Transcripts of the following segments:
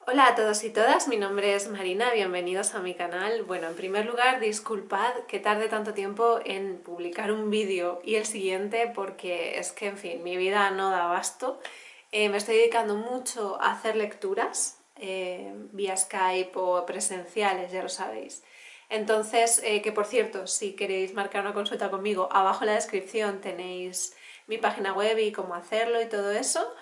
Hola a todos y todas, mi nombre es Marina, bienvenidos a mi canal. Bueno, en primer lugar, disculpad que tarde tanto tiempo en publicar un vídeo y el siguiente porque es que, en fin, mi vida no da abasto. Me estoy dedicando mucho a hacer lecturas vía Skype o presenciales, ya lo sabéis. Entonces, que por cierto, si queréis marcar una consulta conmigo, abajo en la descripción tenéis mi página web y cómo hacerlo y todo eso.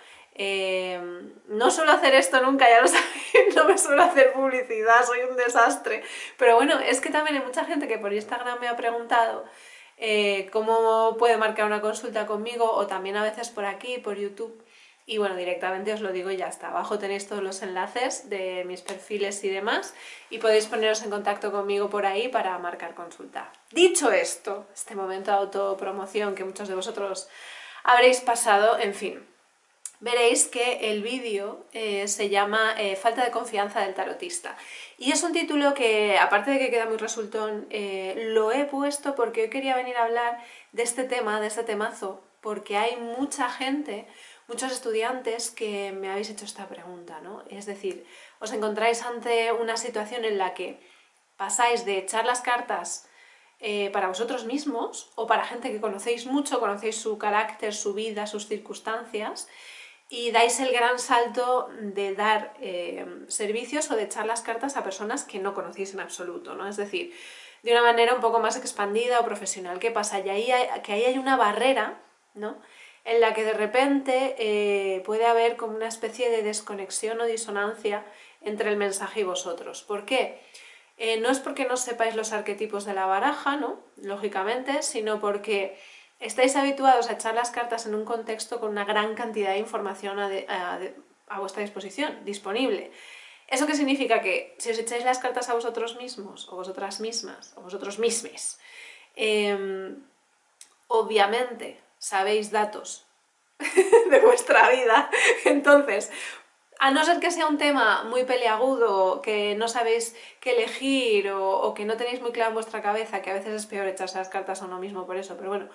No suelo hacer esto nunca, ya lo sabéis, no me suelo hacer publicidad, soy un desastre. Pero bueno, es que también hay mucha gente que por Instagram me ha preguntado cómo puede marcar una consulta conmigo o también a veces por aquí, por YouTube. Y bueno, directamente os lo digo y ya está. Abajo tenéis todos los enlaces de mis perfiles y demás y podéis poneros en contacto conmigo por ahí para marcar consulta. Dicho esto, este momento de autopromoción que muchos de vosotros habréis pasado, en fin, veréis que el vídeo se llama Falta de confianza del tarotista. Y es un título que, aparte de que queda muy resultón, lo he puesto porque hoy quería venir a hablar de este tema, de este temazo, porque hay mucha gente, muchos estudiantes que me habéis hecho esta pregunta, ¿no? Es decir, os encontráis ante una situación en la que pasáis de echar las cartas para vosotros mismos o para gente que conocéis mucho, conocéis su carácter, su vida, sus circunstancias, y dais el gran salto de dar servicios o de echar las cartas a personas que no conocéis en absoluto, ¿no? Es decir, de una manera un poco más expandida o profesional. ¿Qué pasa? Y ahí hay una barrera, ¿no? En la que de repente puede haber como una especie de desconexión o disonancia entre el mensaje y vosotros. ¿Por qué? No es porque no sepáis los arquetipos de la baraja, ¿no? Lógicamente, sino porque estáis habituados a echar las cartas en un contexto con una gran cantidad de información a vuestra disposición, disponible. ¿Eso qué significa? Que si os echáis las cartas a vosotros mismos, o vosotras mismas, o vosotros mismes, eh, obviamente sabéis datos de vuestra vida, entonces a no ser que sea un tema muy peliagudo, que no sabéis qué elegir o que no tenéis muy claro en vuestra cabeza, que a veces es peor echarse las cartas a uno mismo por eso, pero bueno,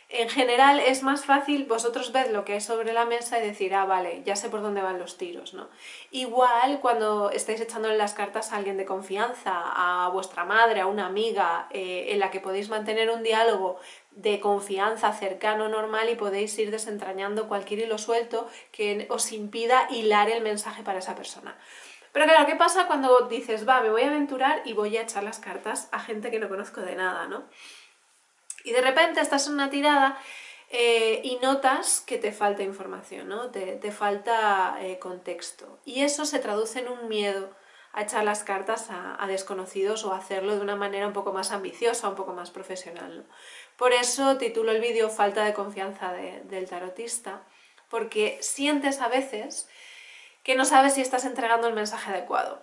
en general es más fácil vosotros ver lo que hay sobre la mesa y decir, ah, vale, ya sé por dónde van los tiros, ¿no? Igual cuando estáis echándole las cartas a alguien de confianza, a vuestra madre, a una amiga, en la que podéis mantener un diálogo de confianza cercano, normal, y podéis ir desentrañando cualquier hilo suelto que os impida hilar el mensaje para esa persona. Pero claro, ¿qué pasa cuando dices, va, me voy a aventurar y voy a echar las cartas a gente que no conozco de nada, ¿no? Y de repente estás en una tirada y notas que te falta información, ¿no? Te falta contexto. Y eso se traduce en un miedo a echar las cartas a desconocidos o a hacerlo de una manera un poco más ambiciosa, un poco más profesional, ¿no? Por eso titulo el vídeo Falta de confianza del tarotista, porque sientes a veces que no sabes si estás entregando el mensaje adecuado,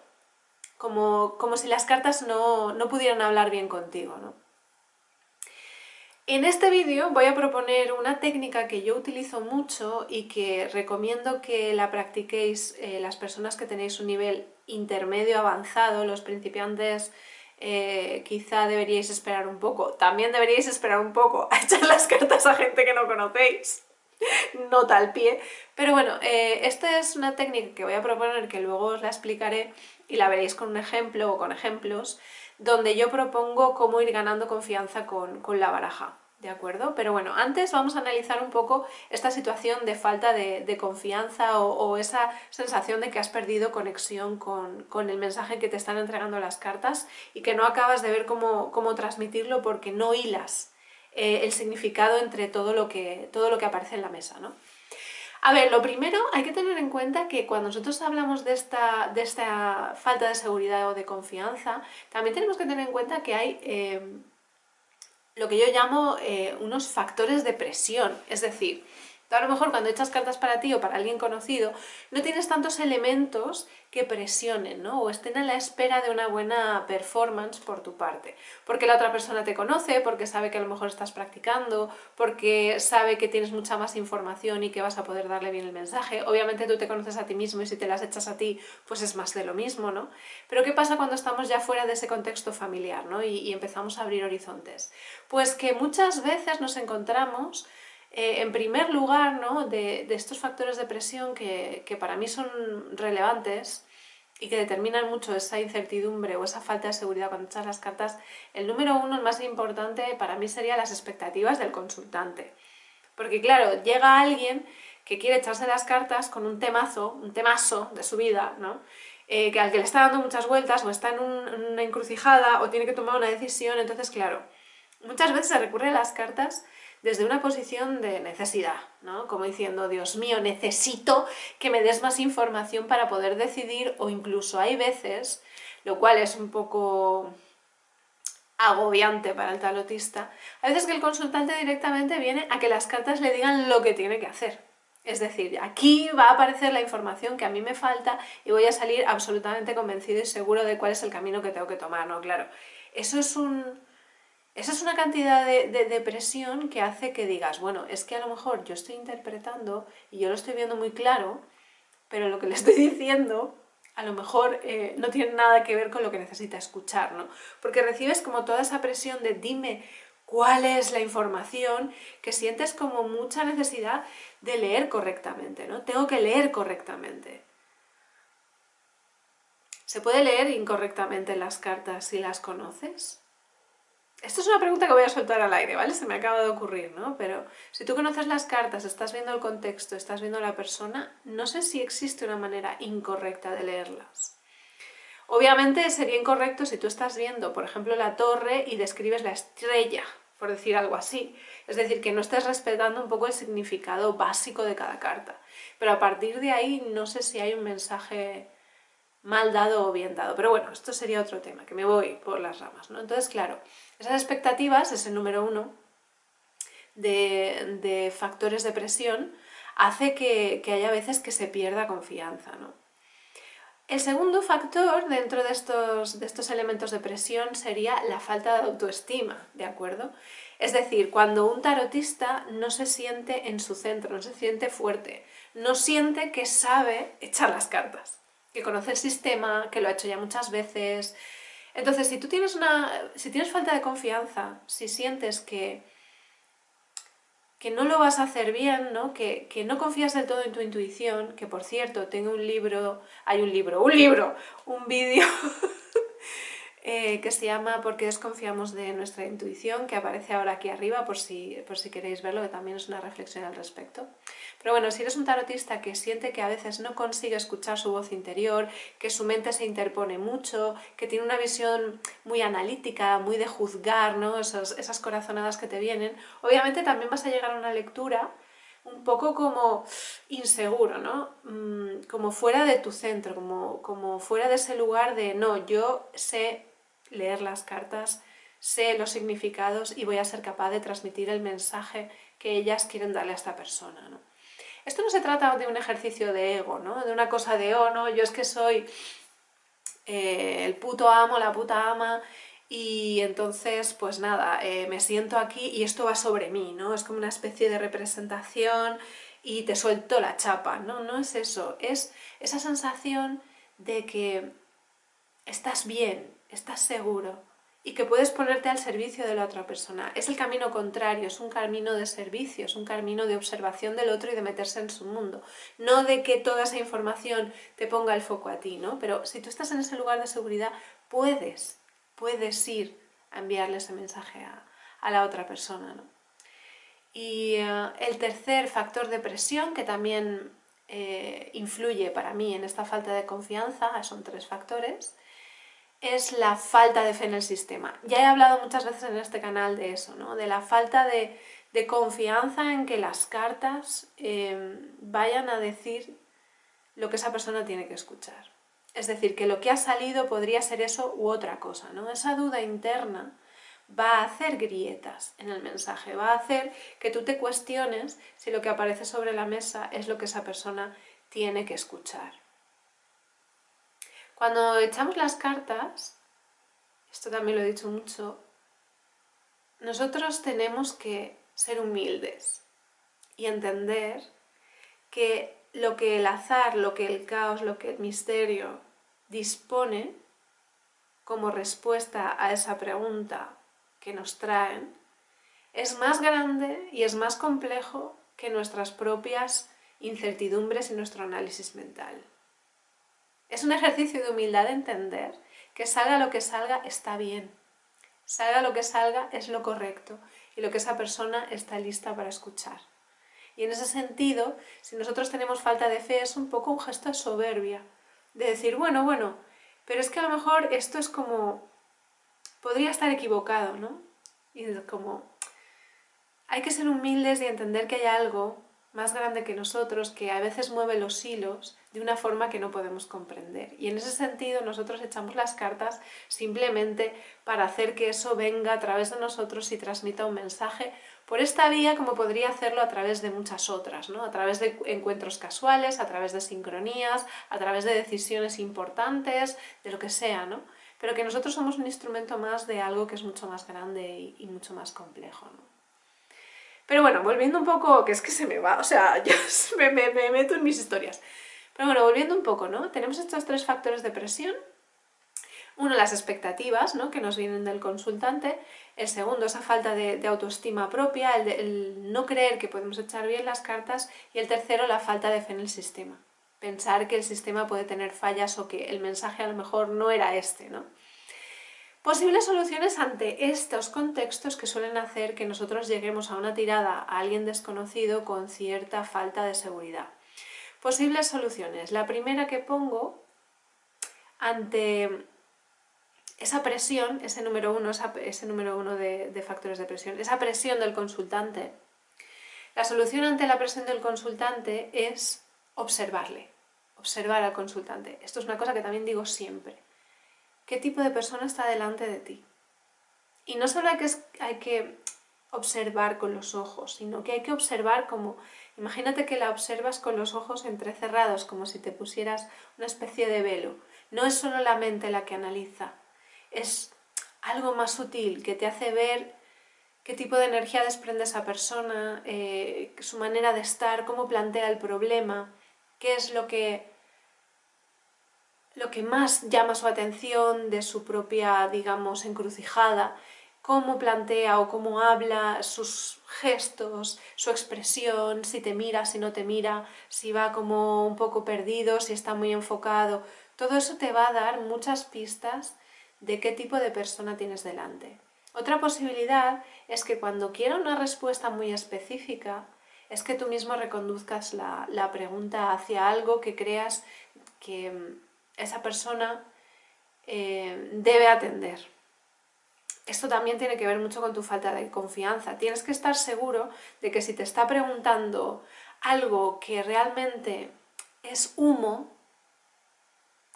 como si las cartas no pudieran hablar bien contigo, ¿no? En este vídeo voy a proponer una técnica que yo utilizo mucho y que recomiendo que la practiquéis las personas que tenéis un nivel intermedio avanzado. Los principiantes quizá deberíais esperar un poco. También deberíais esperar un poco a echar las cartas a gente que no conocéis. Nota al pie. Pero bueno, esta es una técnica que voy a proponer, que luego os la explicaré y la veréis con un ejemplo o con ejemplos, donde yo propongo cómo ir ganando confianza con la baraja, ¿de acuerdo? Pero bueno, antes vamos a analizar un poco esta situación de falta de confianza o esa sensación de que has perdido conexión con el mensaje que te están entregando las cartas y que no acabas de ver cómo transmitirlo porque no hilas el significado entre todo lo que aparece en la mesa, ¿no? A ver, lo primero hay que tener en cuenta que cuando nosotros hablamos de esta falta de seguridad o de confianza, también tenemos que tener en cuenta que hay lo que yo llamo unos factores de presión. Es decir, tú a lo mejor cuando echas cartas para ti o para alguien conocido, no tienes tantos elementos que presionen, ¿no? O estén a la espera de una buena performance por tu parte. Porque la otra persona te conoce, porque sabe que a lo mejor estás practicando, porque sabe que tienes mucha más información y que vas a poder darle bien el mensaje. Obviamente tú te conoces a ti mismo y si te las echas a ti, pues es más de lo mismo, ¿no? Pero ¿qué pasa cuando estamos ya fuera de ese contexto familiar, ¿no? Y empezamos a abrir horizontes? Pues que muchas veces nos encontramos en primer lugar, ¿no? de estos factores de presión que para mí son relevantes y que determinan mucho esa incertidumbre o esa falta de seguridad cuando echas las cartas, el número uno, el más importante para mí sería las expectativas del consultante. Porque claro, llega alguien que quiere echarse las cartas con un temazo de su vida, ¿no? Que al que le está dando muchas vueltas o está en una encrucijada o tiene que tomar una decisión, entonces claro, muchas veces se recurre a las cartas desde una posición de necesidad, ¿no? Como diciendo, Dios mío, necesito que me des más información para poder decidir, o incluso hay veces, lo cual es un poco agobiante para el tarotista, a veces que el consultante directamente viene a que las cartas le digan lo que tiene que hacer. Es decir, aquí va a aparecer la información que a mí me falta y voy a salir absolutamente convencido y seguro de cuál es el camino que tengo que tomar, ¿no? Claro, eso es una cantidad de presión que hace que digas, bueno, es que a lo mejor yo estoy interpretando y yo lo estoy viendo muy claro, pero lo que le estoy diciendo a lo mejor no tiene nada que ver con lo que necesita escuchar, ¿no? Porque recibes como toda esa presión de dime cuál es la información, que sientes como mucha necesidad de leer correctamente, ¿no? Tengo que leer correctamente. ¿Se puede leer incorrectamente las cartas si las conoces? Esto es una pregunta que voy a soltar al aire, ¿vale? Se me acaba de ocurrir, ¿no? Pero si tú conoces las cartas, estás viendo el contexto, estás viendo a la persona, no sé si existe una manera incorrecta de leerlas. Obviamente sería incorrecto si tú estás viendo, por ejemplo, la torre y describes la estrella, por decir algo así. Es decir, que no estás respetando un poco el significado básico de cada carta. Pero a partir de ahí no sé si hay un mensaje mal dado o bien dado. Pero bueno, esto sería otro tema, que me voy por las ramas, ¿no? Entonces, claro, esas expectativas es el número uno de factores de presión, hace que haya veces que se pierda confianza, ¿no? El segundo factor dentro de estos elementos de presión sería la falta de autoestima, ¿de acuerdo? Es decir, cuando un tarotista no se siente en su centro, no se siente fuerte, no siente que sabe echar las cartas, que conoce el sistema, que lo ha hecho ya muchas veces. Entonces, si tienes falta de confianza, si sientes que no lo vas a hacer bien, ¿no? Que no confías del todo en tu intuición, que por cierto, tengo un vídeo que se llama ¿Por qué desconfiamos de nuestra intuición?, que aparece ahora aquí arriba por si queréis verlo, que también es una reflexión al respecto. Pero bueno, si eres un tarotista que siente que a veces no consigue escuchar su voz interior, que su mente se interpone mucho, que tiene una visión muy analítica, muy de juzgar, ¿no? Esas corazonadas que te vienen, obviamente también vas a llegar a una lectura un poco como inseguro, ¿no? Como fuera de tu centro, como fuera de ese lugar de no, yo sé leer las cartas, sé los significados y voy a ser capaz de transmitir el mensaje que ellas quieren darle a esta persona, ¿no? Esto no se trata de un ejercicio de ego, ¿no? De una cosa de, oh, no, yo es que soy el puto amo, la puta ama, y entonces, pues nada, me siento aquí y esto va sobre mí, ¿no? Es como una especie de representación y te suelto la chapa, ¿no? No es eso, es esa sensación de que estás bien, estás seguro y que puedes ponerte al servicio de la otra persona. Es el camino contrario, es un camino de servicio, es un camino de observación del otro y de meterse en su mundo. No de que toda esa información te ponga el foco a ti, ¿no? Pero si tú estás en ese lugar de seguridad, puedes ir a enviarle ese mensaje a la otra persona, ¿no? Y el tercer factor de presión que también influye para mí en esta falta de confianza, son tres factores, es la falta de fe en el sistema. Ya he hablado muchas veces en este canal de eso, ¿no? De la falta de confianza en que las cartas vayan a decir lo que esa persona tiene que escuchar. Es decir, que lo que ha salido podría ser eso u otra cosa, ¿no? Esa duda interna va a hacer grietas en el mensaje, va a hacer que tú te cuestiones si lo que aparece sobre la mesa es lo que esa persona tiene que escuchar. Cuando echamos las cartas, esto también lo he dicho mucho, nosotros tenemos que ser humildes y entender que lo que el azar, lo que el caos, lo que el misterio dispone como respuesta a esa pregunta que nos traen, es más grande y es más complejo que nuestras propias incertidumbres y nuestro análisis mental. Es un ejercicio de humildad de entender que salga lo que salga está bien, salga lo que salga es lo correcto y lo que esa persona está lista para escuchar. Y en ese sentido, si nosotros tenemos falta de fe, es un poco un gesto de soberbia, de decir, bueno, pero es que a lo mejor esto es como, podría estar equivocado, ¿no? Y es como, hay que ser humildes y entender que hay algo más grande que nosotros que a veces mueve los hilos de una forma que no podemos comprender. Y en ese sentido nosotros echamos las cartas simplemente para hacer que eso venga a través de nosotros y transmita un mensaje por esta vía, como podría hacerlo a través de muchas otras, ¿no? A través de encuentros casuales, a través de sincronías, a través de decisiones importantes, de lo que sea, ¿no? Pero que nosotros somos un instrumento más de algo que es mucho más grande y mucho más complejo, ¿no? Pero bueno, volviendo un poco, que es que se me va, o sea, yo me meto en mis historias. Pero bueno, volviendo un poco, ¿no? Tenemos estos 3 factores de presión. Uno, las expectativas, ¿no? Que nos vienen del consultante. El segundo, esa falta de autoestima propia, el no creer que podemos echar bien las cartas. Y el tercero, la falta de fe en el sistema. Pensar que el sistema puede tener fallas o que el mensaje a lo mejor no era este, ¿no? Posibles soluciones ante estos contextos que suelen hacer que nosotros lleguemos a una tirada a alguien desconocido con cierta falta de seguridad. Posibles soluciones. La primera que pongo ante esa presión, ese número uno de factores de presión, esa presión del consultante. La solución ante la presión del consultante es observarle, observar al consultante. Esto es una cosa que también digo siempre. ¿Qué tipo de persona está delante de ti? Y no solo hay que observar con los ojos, sino que hay que observar como, imagínate que la observas con los ojos entrecerrados, como si te pusieras una especie de velo. No es solo la mente la que analiza, es algo más sutil que te hace ver qué tipo de energía desprende esa persona, su manera de estar, cómo plantea el problema, qué es lo que más llama su atención de su propia, digamos, encrucijada, cómo plantea o cómo habla, sus gestos, su expresión, si te mira, si no te mira, si va como un poco perdido, si está muy enfocado. Todo eso te va a dar muchas pistas de qué tipo de persona tienes delante. Otra posibilidad es que cuando quiera una respuesta muy específica, es que tú mismo reconduzcas la pregunta hacia algo que creas que esa persona debe atender. Esto también tiene que ver mucho con tu falta de confianza. Tienes que estar seguro de que si te está preguntando algo que realmente es humo,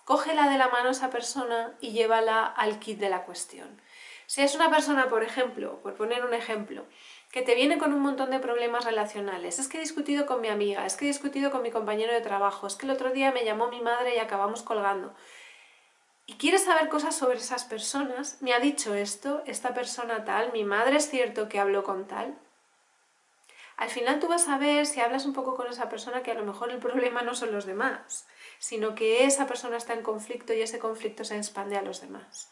cógela de la mano a esa persona y llévala al kit de la cuestión. Si es una persona, por ejemplo, por poner un ejemplo, que te viene con un montón de problemas relacionales, es que he discutido con mi amiga, es que he discutido con mi compañero de trabajo, es que el otro día me llamó mi madre y acabamos colgando, y quieres saber cosas sobre esas personas, me ha dicho esto, esta persona tal, mi madre es cierto que habló con tal. Al final tú vas a ver, si hablas un poco con esa persona, que a lo mejor el problema no son los demás, sino que esa persona está en conflicto y ese conflicto se expande a los demás.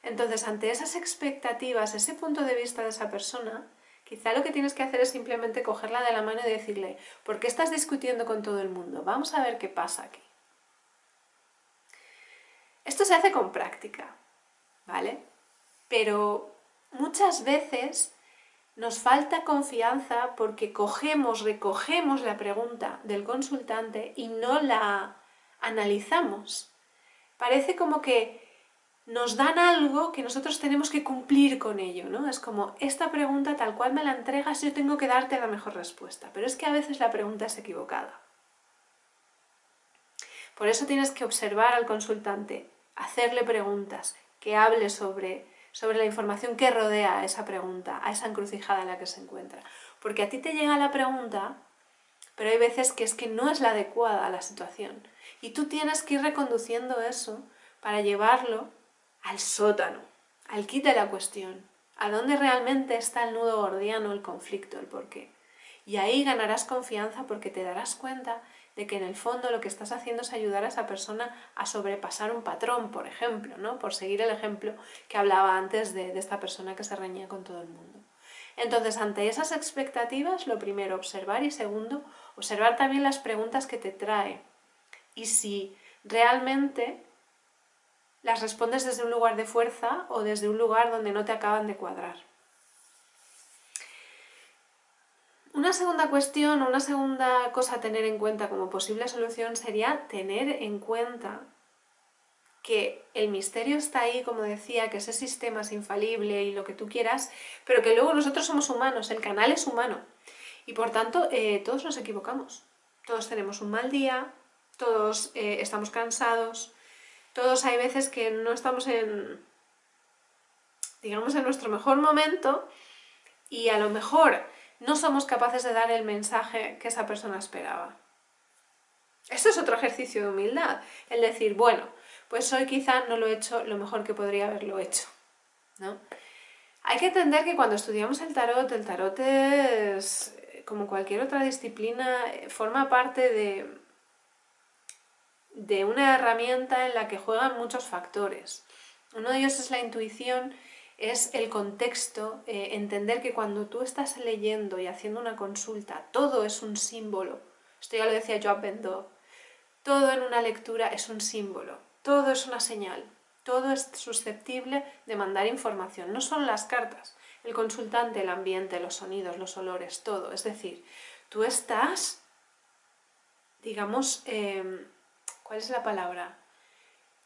Entonces, ante esas expectativas, ese punto de vista de esa persona, quizá lo que tienes que hacer es simplemente cogerla de la mano y decirle, ¿por qué estás discutiendo con todo el mundo? Vamos a ver qué pasa aquí. Esto se hace con práctica, ¿vale? Pero muchas veces nos falta confianza porque recogemos la pregunta del consultante y no la analizamos. Parece como que nos dan algo que nosotros tenemos que cumplir con ello, ¿no? Es como, esta pregunta tal cual me la entregas, yo tengo que darte la mejor respuesta. Pero es que a veces la pregunta es equivocada. Por eso tienes que observar al consultante, hacerle preguntas, que hable sobre la información que rodea a esa pregunta, a esa encrucijada en la que se encuentra. Porque a ti te llega la pregunta, pero hay veces que es que no es la adecuada a la situación. Y tú tienes que ir reconduciendo eso para llevarlo al sótano, al kit de la cuestión, a dónde realmente está el nudo gordiano, el conflicto, el porqué. Y ahí ganarás confianza porque te darás cuenta de que en el fondo lo que estás haciendo es ayudar a esa persona a sobrepasar un patrón, por ejemplo, ¿no? Por seguir el ejemplo que hablaba antes de esta persona que se reñía con todo el mundo. Entonces, ante esas expectativas, lo primero, observar, y segundo, observar también las preguntas que te trae. Y si realmente las respondes desde un lugar de fuerza o desde un lugar donde no te acaban de cuadrar. Una segunda cuestión o una segunda cosa a tener en cuenta como posible solución sería tener en cuenta que el misterio está ahí, como decía, que ese sistema es infalible y lo que tú quieras, pero que luego nosotros somos humanos, el canal es humano y por tanto todos nos equivocamos, todos tenemos un mal día, todos estamos cansados, todos hay veces que no estamos digamos, en nuestro mejor momento y a lo mejor no somos capaces de dar el mensaje que esa persona esperaba. Esto es otro ejercicio de humildad, el decir, bueno, pues hoy quizá no lo he hecho lo mejor que podría haberlo hecho, ¿no? Hay que entender que cuando estudiamos el tarot es, como cualquier otra disciplina, forma parte de una herramienta en la que juegan muchos factores. Uno de ellos es la intuición, es el contexto, entender que cuando tú estás leyendo y haciendo una consulta, todo es un símbolo. Esto ya lo decía Joan Bendó. Todo en una lectura es un símbolo, todo es una señal, todo es susceptible de mandar información, no son las cartas, el consultante, el ambiente, los sonidos, los olores, todo. Es decir, tú estás, digamos, ¿cuál es la palabra?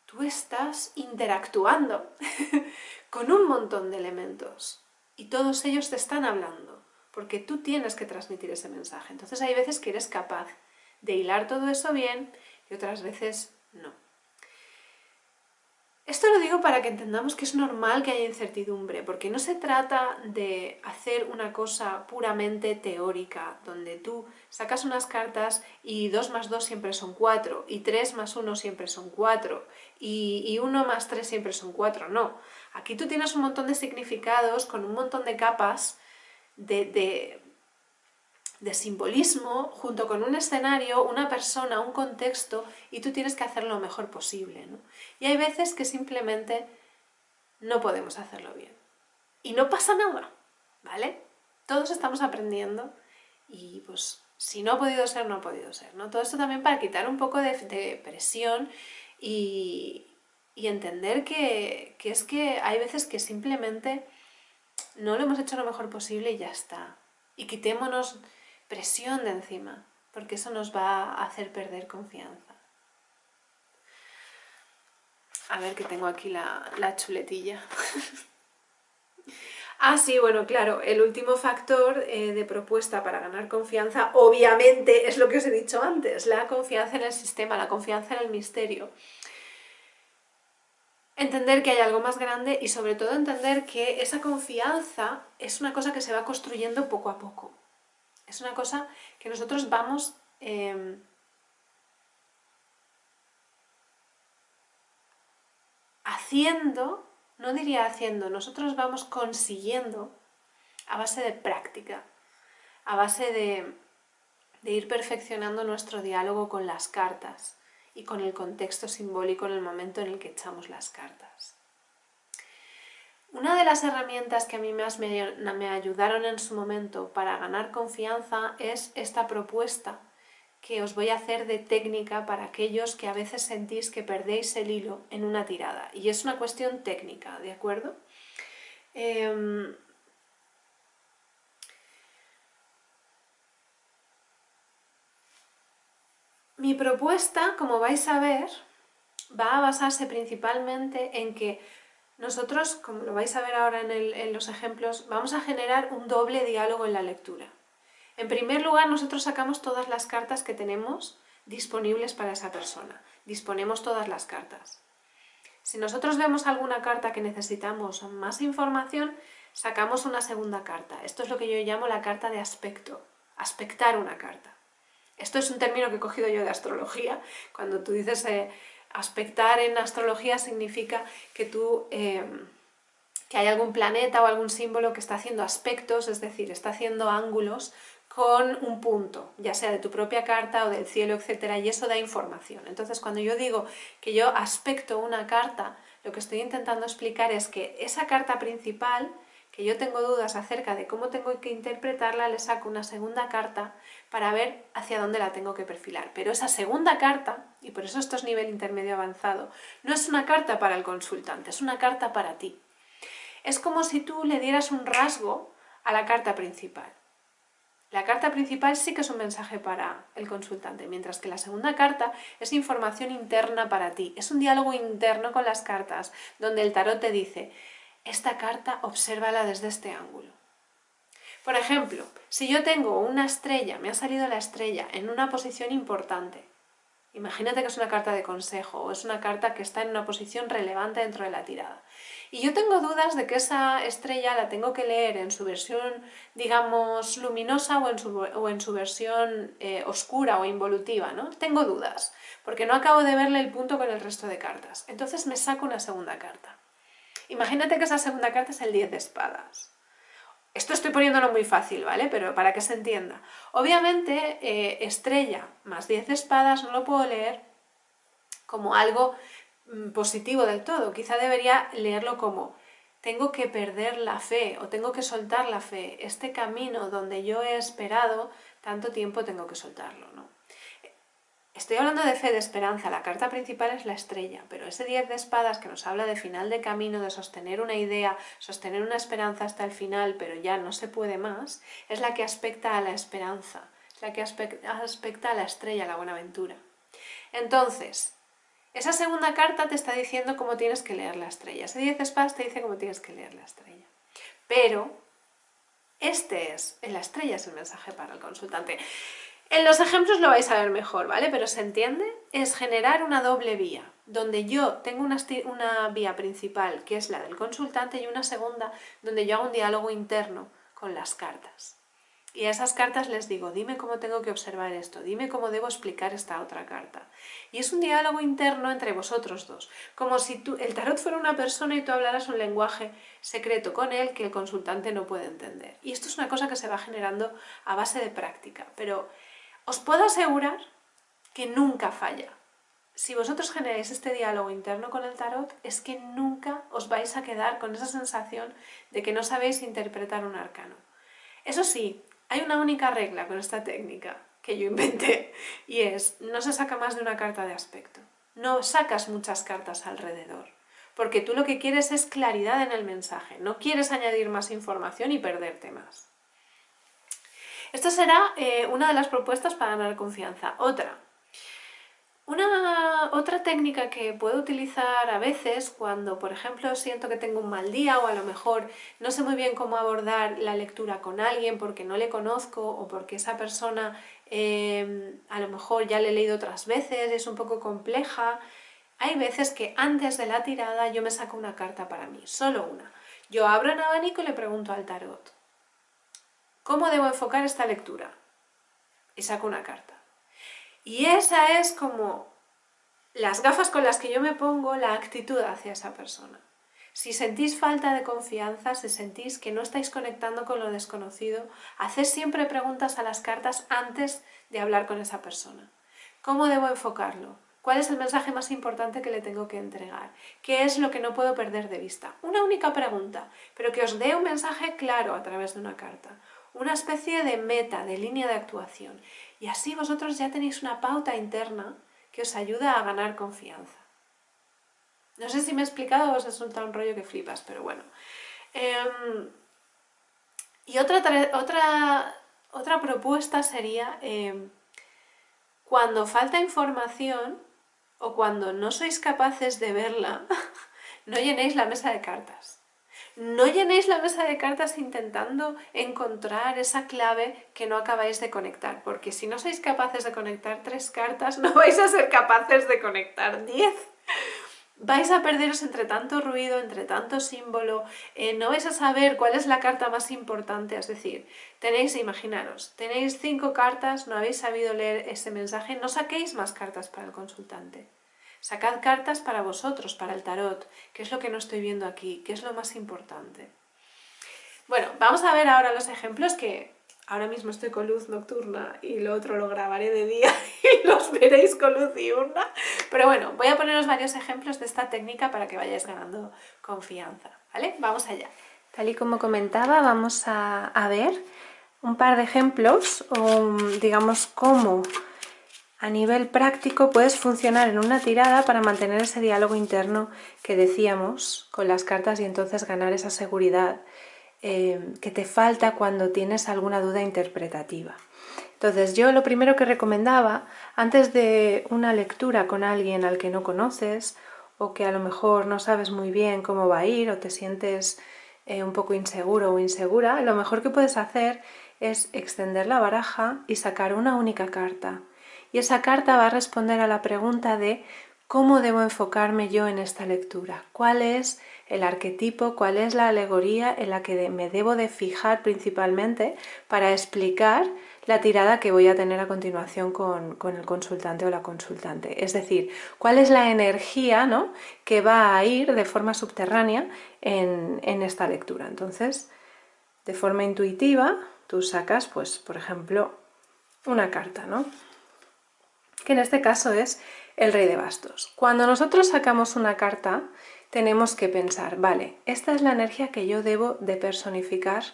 Tú estás interactuando con un montón de elementos y todos ellos te están hablando, porque tú tienes que transmitir ese mensaje. Entonces hay veces que eres capaz de hilar todo eso bien y otras veces no. Esto lo digo para que entendamos que es normal que haya incertidumbre, porque no se trata de hacer una cosa puramente teórica, donde tú sacas unas cartas y 2 más 2 siempre son 4, y 3 más 1 siempre son 4, y 1 más 3 siempre son 4. No, aquí tú tienes un montón de significados con un montón de capas de simbolismo, junto con un escenario, una persona, un contexto, y tú tienes que hacer lo mejor posible, ¿no? Y hay veces que simplemente no podemos hacerlo bien. Y no pasa nada, ¿vale? Todos estamos aprendiendo y pues si no ha podido ser, no ha podido ser, ¿no? Todo esto también para quitar un poco de presión y entender que es que hay veces que simplemente no lo hemos hecho lo mejor posible y ya está. Y quitémonos presión de encima, porque eso nos va a hacer perder confianza. A ver que tengo aquí la chuletilla. Ah, sí, bueno, claro, el último factor de propuesta para ganar confianza, obviamente, es lo que os he dicho antes, la confianza en el sistema, la confianza en el misterio. Entender que hay algo más grande y sobre todo entender que esa confianza es una cosa que se va construyendo poco a poco. Es una cosa que nosotros vamos haciendo, no diría haciendo, nosotros vamos consiguiendo a base de práctica, a base de ir perfeccionando nuestro diálogo con las cartas y con el contexto simbólico en el momento en el que echamos las cartas. Una de las herramientas que a mí más me ayudaron en su momento para ganar confianza es esta propuesta que os voy a hacer de técnica para aquellos que a veces sentís que perdéis el hilo en una tirada. Y es una cuestión técnica, ¿de acuerdo? Mi propuesta, como vais a ver, va a basarse principalmente en que nosotros, como lo vais a ver ahora en los ejemplos, vamos a generar un doble diálogo en la lectura. En primer lugar, nosotros sacamos todas las cartas que tenemos disponibles para esa persona. Disponemos todas las cartas. Si nosotros vemos alguna carta que necesitamos más información, sacamos una segunda carta. Esto es lo que yo llamo la carta de aspecto, aspectar una carta. Esto es un término que he cogido yo de astrología. Cuando tú dices aspectar en astrología significa que que hay algún planeta o algún símbolo que está haciendo aspectos, es decir, está haciendo ángulos con un punto, ya sea de tu propia carta o del cielo, etcétera, y eso da información. Entonces, cuando yo digo que yo aspecto una carta, lo que estoy intentando explicar es que esa carta principal, que yo tengo dudas acerca de cómo tengo que interpretarla, le saco una segunda carta para ver hacia dónde la tengo que perfilar. Pero esa segunda carta, y por eso esto es nivel intermedio avanzado, no es una carta para el consultante, es una carta para ti. Es como si tú le dieras un rasgo a la carta principal. La carta principal sí que es un mensaje para el consultante, mientras que la segunda carta es información interna para ti. Es un diálogo interno con las cartas, donde el tarot te dice, esta carta obsérvala desde este ángulo. Por ejemplo, si yo tengo una estrella, me ha salido la estrella en una posición importante, imagínate que es una carta de consejo o es una carta que está en una posición relevante dentro de la tirada. Y yo tengo dudas de que esa estrella la tengo que leer en su versión, digamos, luminosa o en su versión oscura o involutiva, ¿no? Tengo dudas, porque no acabo de verle el punto con el resto de cartas. Entonces me saco una segunda carta. Imagínate que esa segunda carta es el 10 de espadas. Esto estoy poniéndolo muy fácil, ¿vale? Pero para que se entienda. Obviamente, estrella más 10 de espadas no lo puedo leer como algo positivo del todo. Quizá debería leerlo como tengo que perder la fe o tengo que soltar la fe. Este camino donde yo he esperado tanto tiempo tengo que soltarlo, ¿no? Estoy hablando de fe, de esperanza, la carta principal es la estrella, pero ese 10 de espadas que nos habla de final de camino, de sostener una idea, sostener una esperanza hasta el final, pero ya no se puede más, es la que aspecta a la esperanza, es la que aspecta a la estrella, a la buenaventura. Entonces, esa segunda carta te está diciendo cómo tienes que leer la estrella, ese 10 de espadas te dice cómo tienes que leer la estrella, pero la estrella es el mensaje para el consultante. En los ejemplos lo vais a ver mejor, ¿vale? Pero ¿se entiende? Es generar una doble vía, donde yo tengo una vía principal, que es la del consultante, y una segunda, donde yo hago un diálogo interno con las cartas. Y a esas cartas les digo, dime cómo tengo que observar esto, dime cómo debo explicar esta otra carta. Y es un diálogo interno entre vosotros dos, como si el tarot fuera una persona y tú hablaras un lenguaje secreto con él que el consultante no puede entender. Y esto es una cosa que se va generando a base de práctica, pero os puedo asegurar que nunca falla. Si vosotros generáis este diálogo interno con el tarot, es que nunca os vais a quedar con esa sensación de que no sabéis interpretar un arcano. Eso sí, hay una única regla con esta técnica que yo inventé, y es, no se saca más de una carta de aspecto. No sacas muchas cartas alrededor, porque tú lo que quieres es claridad en el mensaje, no quieres añadir más información y perderte más. Esta será una de las propuestas para ganar confianza. Otra técnica que puedo utilizar a veces cuando, por ejemplo, siento que tengo un mal día o a lo mejor no sé muy bien cómo abordar la lectura con alguien porque no le conozco o porque esa persona a lo mejor ya le he leído otras veces y es un poco compleja. Hay veces que antes de la tirada yo me saco una carta para mí, solo una. Yo abro un abanico y le pregunto al tarot, ¿cómo debo enfocar esta lectura? Y saco una carta. Y esa es como las gafas con las que yo me pongo, la actitud hacia esa persona. Si sentís falta de confianza, si sentís que no estáis conectando con lo desconocido, haced siempre preguntas a las cartas antes de hablar con esa persona. ¿Cómo debo enfocarlo? ¿Cuál es el mensaje más importante que le tengo que entregar? ¿Qué es lo que no puedo perder de vista? Una única pregunta, pero que os dé un mensaje claro a través de una carta. Una especie de meta, de línea de actuación. Y así vosotros ya tenéis una pauta interna que os ayuda a ganar confianza. No sé si me he explicado o os he soltado un rollo que flipas, pero bueno. Y otra propuesta sería cuando falta información o cuando no sois capaces de verla, no llenéis la mesa de cartas. No llenéis la mesa de cartas intentando encontrar esa clave que no acabáis de conectar, porque si no sois capaces de conectar 3 cartas, no vais a ser capaces de conectar 10. Vais a perderos entre tanto ruido, entre tanto símbolo, no vais a saber cuál es la carta más importante, es decir, imaginaros, tenéis 5 cartas, no habéis sabido leer ese mensaje, no saquéis más cartas para el consultante. Sacad cartas para vosotros, para el tarot, qué es lo que no estoy viendo aquí, qué es lo más importante. Bueno, vamos a ver ahora los ejemplos que ahora mismo estoy con luz nocturna y lo otro lo grabaré de día y los veréis con luz diurna. Pero bueno, voy a poneros varios ejemplos de esta técnica para que vayáis ganando confianza, ¿vale? Vamos allá. Tal y como comentaba, vamos a ver un par de ejemplos, o digamos cómo a nivel práctico puedes funcionar en una tirada para mantener ese diálogo interno que decíamos con las cartas y entonces ganar esa seguridad que te falta cuando tienes alguna duda interpretativa. Entonces yo lo primero que recomendaba antes de una lectura con alguien al que no conoces o que a lo mejor no sabes muy bien cómo va a ir o te sientes un poco inseguro o insegura, lo mejor que puedes hacer es extender la baraja y sacar una única carta. Y esa carta va a responder a la pregunta de ¿cómo debo enfocarme yo en esta lectura? ¿Cuál es el arquetipo, cuál es la alegoría en la que me debo de fijar principalmente para explicar la tirada que voy a tener a continuación con el consultante o la consultante? Es decir, cuál es la energía, ¿no?, que va a ir de forma subterránea en esta lectura. Entonces, de forma intuitiva, tú sacas, pues, por ejemplo, una carta, ¿no?, que en este caso es el Rey de Bastos. Cuando nosotros sacamos una carta, tenemos que pensar, vale, esta es la energía que yo debo de personificar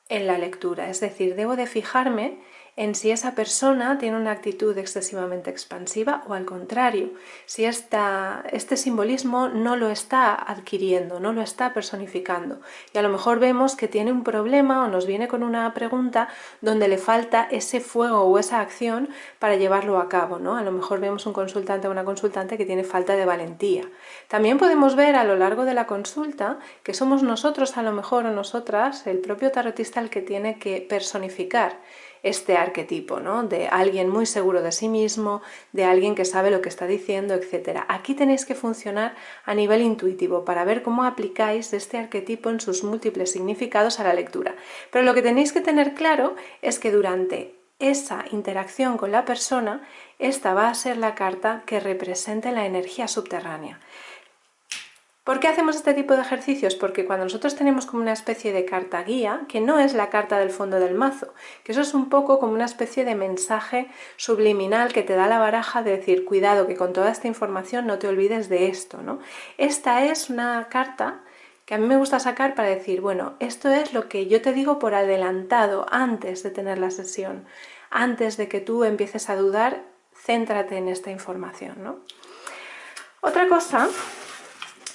en la lectura, es decir, debo de fijarme en si esa persona tiene una actitud excesivamente expansiva o al contrario, si este simbolismo no lo está adquiriendo, no lo está personificando. Y a lo mejor vemos que tiene un problema o nos viene con una pregunta donde le falta ese fuego o esa acción para llevarlo a cabo, ¿no? A lo mejor vemos un consultante o una consultante que tiene falta de valentía. También podemos ver a lo largo de la consulta que somos nosotros a lo mejor o nosotras, el propio tarotista, el que tiene que personificar este arquetipo, ¿no?, de alguien muy seguro de sí mismo, de alguien que sabe lo que está diciendo, etc. Aquí tenéis que funcionar a nivel intuitivo para ver cómo aplicáis este arquetipo en sus múltiples significados a la lectura. Pero lo que tenéis que tener claro es que durante esa interacción con la persona, esta va a ser la carta que represente la energía subterránea. ¿Por qué hacemos este tipo de ejercicios? Porque cuando nosotros tenemos como una especie de carta guía, que no es la carta del fondo del mazo, que eso es un poco como una especie de mensaje subliminal que te da la baraja de decir, cuidado, que con toda esta información no te olvides de esto, ¿no? Esta es una carta que a mí me gusta sacar para decir, bueno, esto es lo que yo te digo por adelantado, antes de tener la sesión, antes de que tú empieces a dudar, céntrate en esta información, ¿no? Otra cosa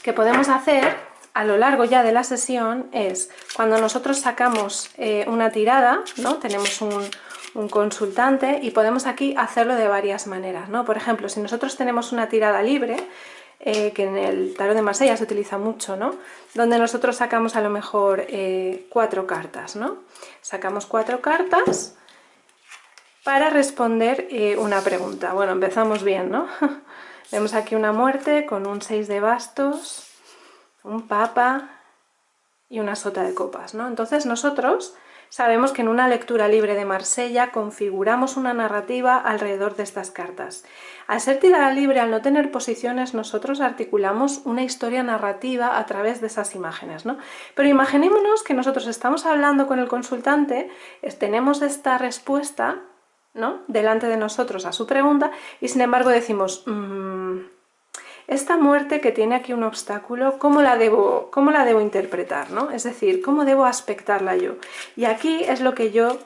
que podemos hacer a lo largo ya de la sesión es, cuando nosotros sacamos una tirada, ¿no?, tenemos un consultante y podemos aquí hacerlo de varias maneras, ¿no? Por ejemplo, si nosotros tenemos una tirada libre, que en el tarot de Marsella se utiliza mucho, ¿no?, donde nosotros sacamos a lo mejor 4 cartas, ¿no? Sacamos 4 cartas para responder una pregunta. Bueno, empezamos bien, ¿no? Vemos aquí una muerte con un 6 de bastos, un papa y una sota de copas, ¿no? Entonces nosotros sabemos que en una lectura libre de Marsella configuramos una narrativa alrededor de estas cartas. Al ser tirada libre, al no tener posiciones, nosotros articulamos una historia narrativa a través de esas imágenes, ¿no? Pero imaginémonos que nosotros estamos hablando con el consultante, tenemos esta respuesta, ¿no?, delante de nosotros a su pregunta y sin embargo decimos, esta muerte que tiene aquí un obstáculo, ¿cómo la debo interpretar, ¿no? Es decir, ¿cómo debo aspectarla yo? Y aquí es lo que yo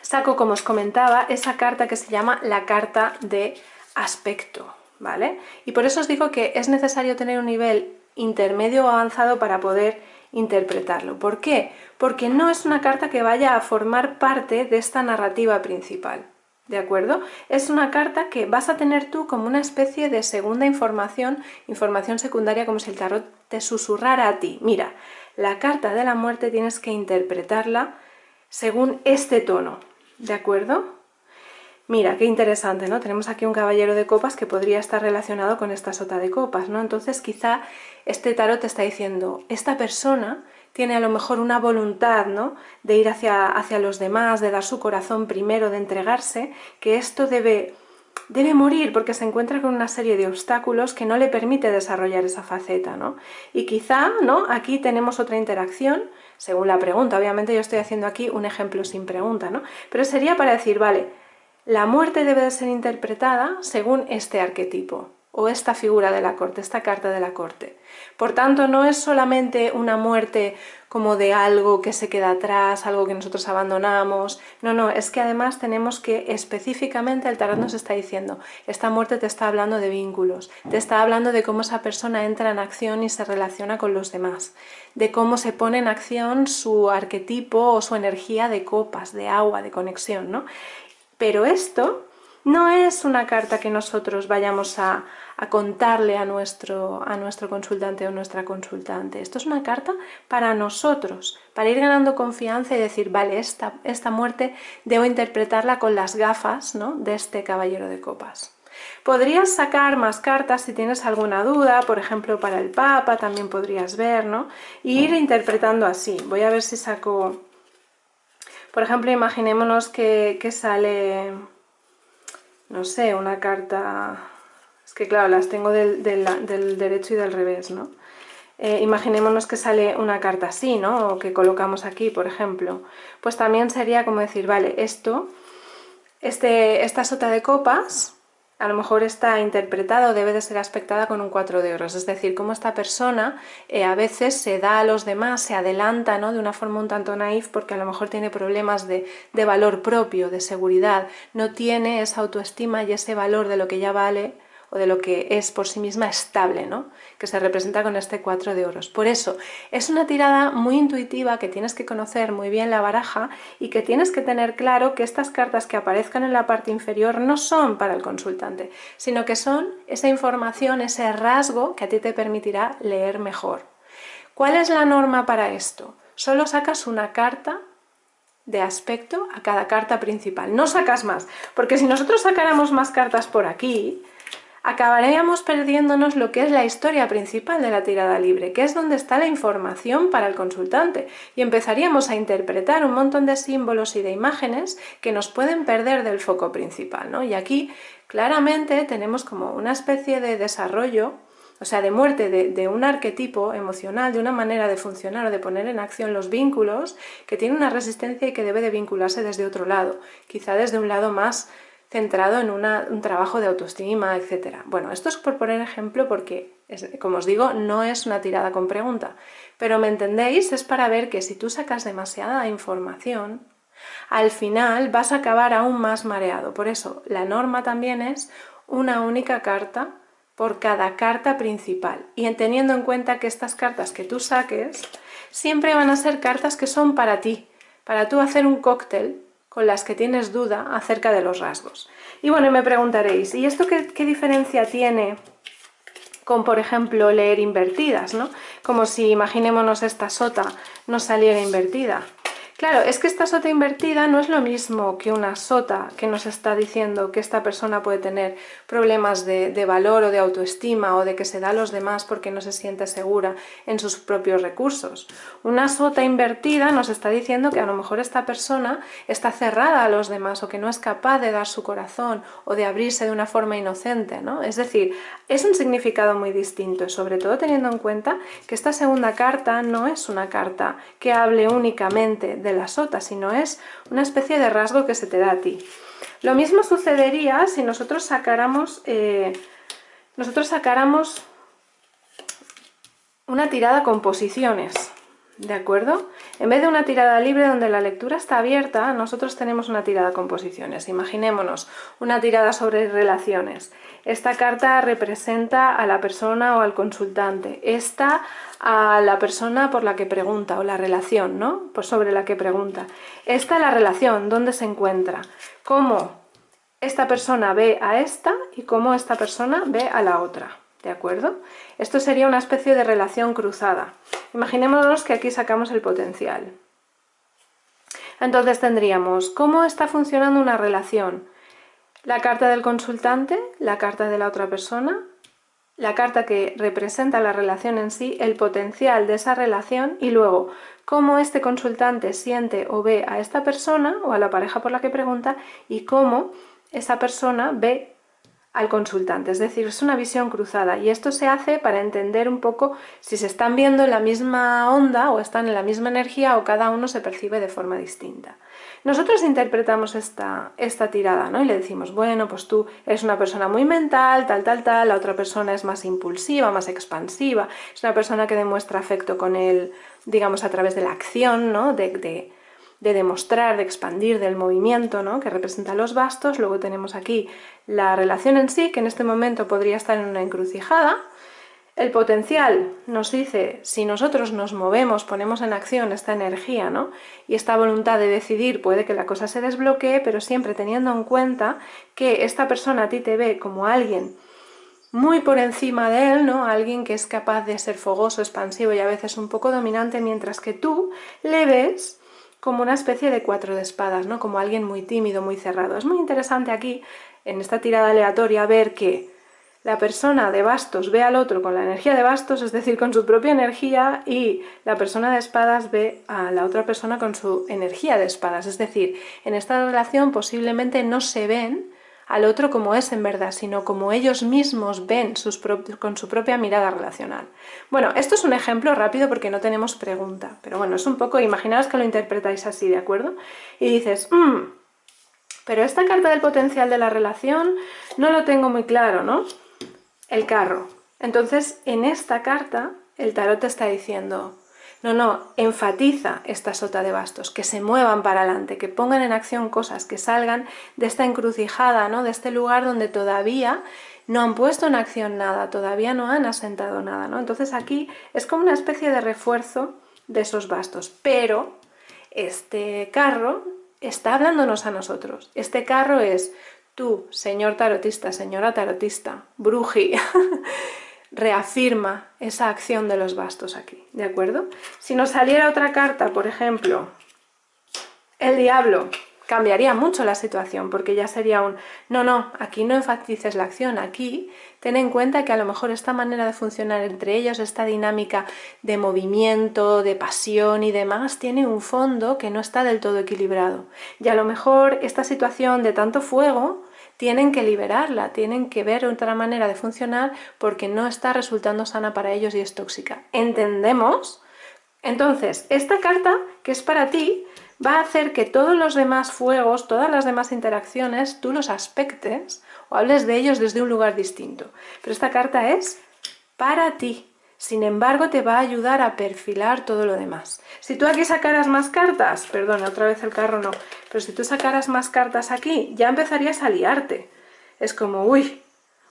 saco, como os comentaba, esa carta que se llama la carta de aspecto, ¿vale? Y por eso os digo que es necesario tener un nivel intermedio o avanzado para poder interpretarlo. ¿Por qué? Porque no es una carta que vaya a formar parte de esta narrativa principal, ¿de acuerdo? Es una carta que vas a tener tú como una especie de segunda información secundaria, como si el tarot te susurrara a ti. Mira, la carta de la muerte tienes que interpretarla según este tono, ¿de acuerdo? Mira, qué interesante, ¿no? Tenemos aquí un caballero de copas que podría estar relacionado con esta sota de copas, ¿no? Entonces quizá este tarot te está diciendo, esta persona tiene a lo mejor una voluntad, ¿no?, de ir hacia los demás, de dar su corazón primero, de entregarse, que esto debe morir porque se encuentra con una serie de obstáculos que no le permite desarrollar esa faceta, ¿no? Y quizá, ¿no?, aquí tenemos otra interacción, según la pregunta. Obviamente yo estoy haciendo aquí un ejemplo sin pregunta, ¿no? Pero sería para decir, vale, la muerte debe de ser interpretada según este arquetipo, o esta figura de la corte, esta carta de la corte. Por tanto, no es solamente una muerte como de algo que se queda atrás, algo que nosotros abandonamos. No, es que además tenemos que específicamente, el tarot nos está diciendo, esta muerte te está hablando de vínculos, te está hablando de cómo esa persona entra en acción y se relaciona con los demás, de cómo se pone en acción su arquetipo o su energía de copas, de agua, de conexión, ¿no? Pero esto no es una carta que nosotros vayamos a contarle a nuestro consultante o nuestra consultante. Esto es una carta para nosotros, para ir ganando confianza y decir, vale, esta muerte debo interpretarla con las gafas, ¿no?, de este caballero de copas. Podrías sacar más cartas si tienes alguna duda, por ejemplo para el Papa también podrías ver, ¿no?, y ir interpretando así. Voy a ver si saco, por ejemplo, imaginémonos que sale, no sé, una carta, es que claro, las tengo del derecho y del revés, ¿no? Imaginémonos que sale una carta así, ¿no?, o que colocamos aquí, por ejemplo. Pues también sería como decir, vale, esta sota de copas a lo mejor está interpretada o debe de ser aspectada con un 4 de oros, es decir, cómo esta persona a veces se da a los demás, se adelanta, ¿no?, de una forma un tanto naif porque a lo mejor tiene problemas de valor propio, de seguridad, no tiene esa autoestima y ese valor de lo que ya vale o de lo que es por sí misma estable, ¿no?, que se representa con este 4 de oros. Por eso, es una tirada muy intuitiva que tienes que conocer muy bien la baraja y que tienes que tener claro que estas cartas que aparezcan en la parte inferior no son para el consultante, sino que son esa información, ese rasgo que a ti te permitirá leer mejor. ¿Cuál es la norma para esto? Solo sacas una carta de aspecto a cada carta principal, no sacas más, porque si nosotros sacáramos más cartas por aquí, acabaríamos perdiéndonos lo que es la historia principal de la tirada libre, que es donde está la información para el consultante, y empezaríamos a interpretar un montón de símbolos y de imágenes que nos pueden perder del foco principal, ¿no? Y aquí claramente tenemos como una especie de desarrollo, o sea, de muerte de un arquetipo emocional, de una manera de funcionar o de poner en acción los vínculos, que tiene una resistencia y que debe de vincularse desde otro lado, quizá desde un lado más centrado en un trabajo de autoestima, etc. Bueno, esto es por poner ejemplo porque, como os digo, no es una tirada con pregunta, pero ¿me entendéis? Es para ver que si tú sacas demasiada información, al final vas a acabar aún más mareado. Por eso, la norma también es una única carta por cada carta principal. Y teniendo en cuenta que estas cartas que tú saques siempre van a ser cartas que son para ti, para tú hacer un cóctel con las que tienes duda acerca de los rasgos. Y bueno, me preguntaréis, ¿y esto qué diferencia tiene con, por ejemplo, leer invertidas, ¿no? Como si, imaginémonos, esta sota no saliera invertida. Claro, es que esta sota invertida no es lo mismo que una sota que nos está diciendo que esta persona puede tener problemas de valor o de autoestima o de que se da a los demás porque no se siente segura en sus propios recursos. Una sota invertida nos está diciendo que a lo mejor esta persona está cerrada a los demás o que no es capaz de dar su corazón o de abrirse de una forma inocente, ¿no? Es decir, es un significado muy distinto, sobre todo teniendo en cuenta que esta segunda carta no es una carta que hable únicamente de la sota, sino es una especie de rasgo que se te da a ti. Lo mismo sucedería si nosotros sacáramos una tirada con posiciones, ¿de acuerdo? En vez de una tirada libre donde la lectura está abierta, nosotros tenemos una tirada con posiciones. Imaginémonos una tirada sobre relaciones. Esta carta representa a la persona o al consultante. Esta a la persona por la que pregunta, o la relación, ¿no?, pues sobre la que pregunta. Esta la relación, ¿dónde se encuentra? Cómo esta persona ve a esta y cómo esta persona ve a la otra. ¿De acuerdo? Esto sería una especie de relación cruzada. Imaginémonos que aquí sacamos el potencial. Entonces tendríamos, ¿cómo está funcionando una relación? La carta del consultante, la carta de la otra persona, la carta que representa la relación en sí, el potencial de esa relación y luego cómo este consultante siente o ve a esta persona o a la pareja por la que pregunta y cómo esa persona ve al consultante, es decir, es una visión cruzada y esto se hace para entender un poco si se están viendo en la misma onda o están en la misma energía o cada uno se percibe de forma distinta. Nosotros interpretamos esta tirada, ¿no? Y le decimos, bueno, pues tú eres una persona muy mental, tal, la otra persona es más impulsiva, más expansiva, es una persona que demuestra afecto con él, digamos, a través de la acción, ¿no? De demostrar, de expandir, del movimiento, ¿no? Que representa los bastos. Luego tenemos aquí la relación en sí, que en este momento podría estar en una encrucijada. El potencial nos dice, si nosotros nos movemos, ponemos en acción esta energía, ¿no? Y esta voluntad de decidir, puede que la cosa se desbloquee, pero siempre teniendo en cuenta que esta persona a ti te ve como alguien muy por encima de él, ¿no? Alguien que es capaz de ser fogoso, expansivo y a veces un poco dominante, mientras que tú le ves como una especie de 4 de espadas, ¿no? Como alguien muy tímido, muy cerrado. Es muy interesante aquí, en esta tirada aleatoria, ver que la persona de bastos ve al otro con la energía de bastos, es decir, con su propia energía, y la persona de espadas ve a la otra persona con su energía de espadas. Es decir, en esta relación posiblemente no se ven al otro como es en verdad, sino como ellos mismos ven con su propia mirada relacional. Bueno, esto es un ejemplo rápido porque no tenemos pregunta, pero bueno, es un poco, imaginaos que lo interpretáis así, ¿de acuerdo? Y dices, pero esta carta del potencial de la relación no lo tengo muy claro, ¿no? El carro. Entonces, en esta carta, el tarot te está diciendo, no, enfatiza esta sota de bastos, que se muevan para adelante, que pongan en acción cosas, que salgan de esta encrucijada, ¿no? De este lugar donde todavía no han puesto en acción nada, todavía no han asentado nada, ¿no? Entonces aquí es como una especie de refuerzo de esos bastos, pero este carro está hablándonos a nosotros. Este carro es tú, señor tarotista, señora tarotista, bruji, reafirma esa acción de los bastos aquí, ¿de acuerdo? Si nos saliera otra carta, por ejemplo, el diablo, cambiaría mucho la situación, porque ya sería un, no, aquí no enfatices la acción, aquí ten en cuenta que a lo mejor esta manera de funcionar entre ellos, esta dinámica de movimiento, de pasión y demás, tiene un fondo que no está del todo equilibrado. Y a lo mejor esta situación de tanto fuego tienen que liberarla, tienen que ver otra manera de funcionar porque no está resultando sana para ellos y es tóxica. ¿Entendemos? Entonces, esta carta, que es para ti, va a hacer que todos los demás fuegos, todas las demás interacciones, tú los aspectes o hables de ellos desde un lugar distinto. Pero esta carta es para ti. Sin embargo, te va a ayudar a perfilar todo lo demás. Si tú aquí sacaras más cartas, perdona, otra vez el carro no, pero si tú sacaras más cartas aquí, ya empezarías a liarte. Es como, uy,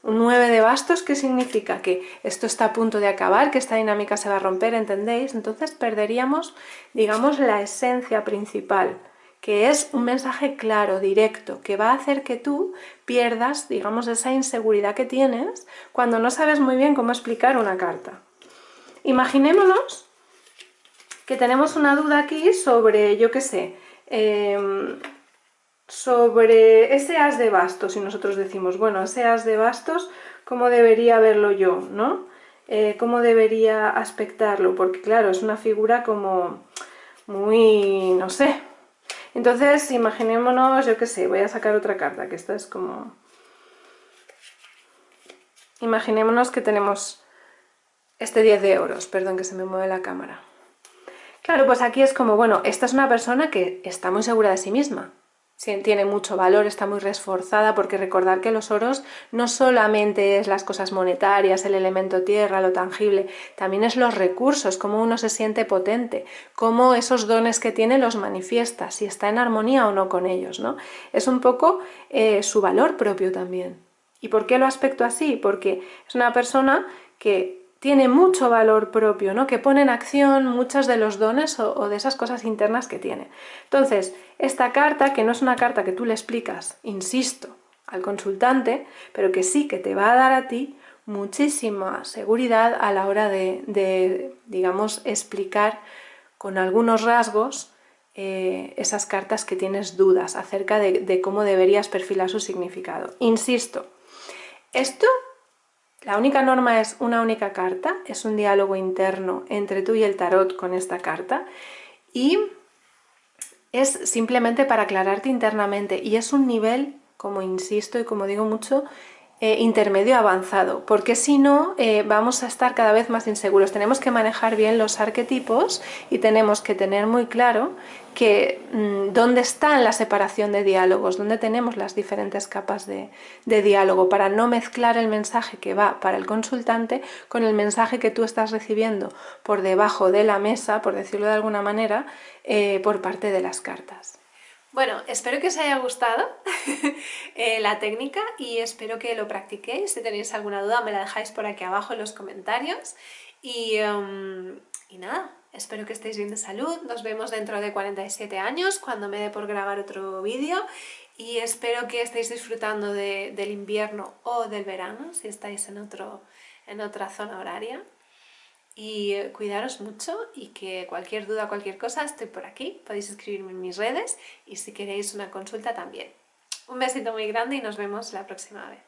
un 9 de bastos, ¿qué significa? Que esto está a punto de acabar, que esta dinámica se va a romper, ¿entendéis? Entonces perderíamos, digamos, la esencia principal, que es un mensaje claro, directo, que va a hacer que tú pierdas, digamos, esa inseguridad que tienes cuando no sabes muy bien cómo explicar una carta. Imaginémonos que tenemos una duda aquí sobre, yo qué sé, sobre ese as de bastos, y nosotros decimos, bueno, ese as de bastos, ¿cómo debería verlo yo, no? ¿Cómo debería aspectarlo? Porque claro, es una figura como muy, no sé. Entonces, imaginémonos, yo qué sé, voy a sacar otra carta, que esta es como... Imaginémonos que tenemos este 10 de euros, perdón que se me mueve la cámara. Claro, pues aquí es como, bueno, esta es una persona que está muy segura de sí misma, tiene mucho valor, está muy reforzada, porque recordar que los oros no solamente es las cosas monetarias, el elemento tierra, lo tangible, también es los recursos, cómo uno se siente potente, cómo esos dones que tiene los manifiesta, si está en armonía o no con ellos, ¿no? Es un poco su valor propio también. ¿Y por qué lo aspecto así? Porque es una persona que tiene mucho valor propio, ¿no? Que pone en acción muchos de los dones o de esas cosas internas que tiene. Entonces, esta carta, que no es una carta que tú le explicas, insisto, al consultante, pero que sí que te va a dar a ti muchísima seguridad a la hora de digamos, explicar con algunos rasgos esas cartas que tienes dudas acerca de cómo deberías perfilar su significado. Insisto, esto... La única norma es una única carta, es un diálogo interno entre tú y el tarot con esta carta y es simplemente para aclararte internamente y es un nivel, como insisto y como digo mucho, intermedio avanzado, porque si no vamos a estar cada vez más inseguros. Tenemos que manejar bien los arquetipos y tenemos que tener muy claro que dónde está la separación de diálogos, dónde tenemos las diferentes capas de diálogo, para no mezclar el mensaje que va para el consultante con el mensaje que tú estás recibiendo por debajo de la mesa, por decirlo de alguna manera, por parte de las cartas. Bueno, espero que os haya gustado la técnica y espero que lo practiquéis. Si tenéis alguna duda me la dejáis por aquí abajo en los comentarios. Y nada, espero que estéis bien de salud. Nos vemos dentro de 47 años cuando me dé por grabar otro vídeo. Y espero que estéis disfrutando del invierno o del verano, si estáis en otra zona horaria. Y cuidaros mucho y que cualquier duda, cualquier cosa, estoy por aquí. Podéis escribirme en mis redes y si queréis una consulta también. Un besito muy grande y nos vemos la próxima vez.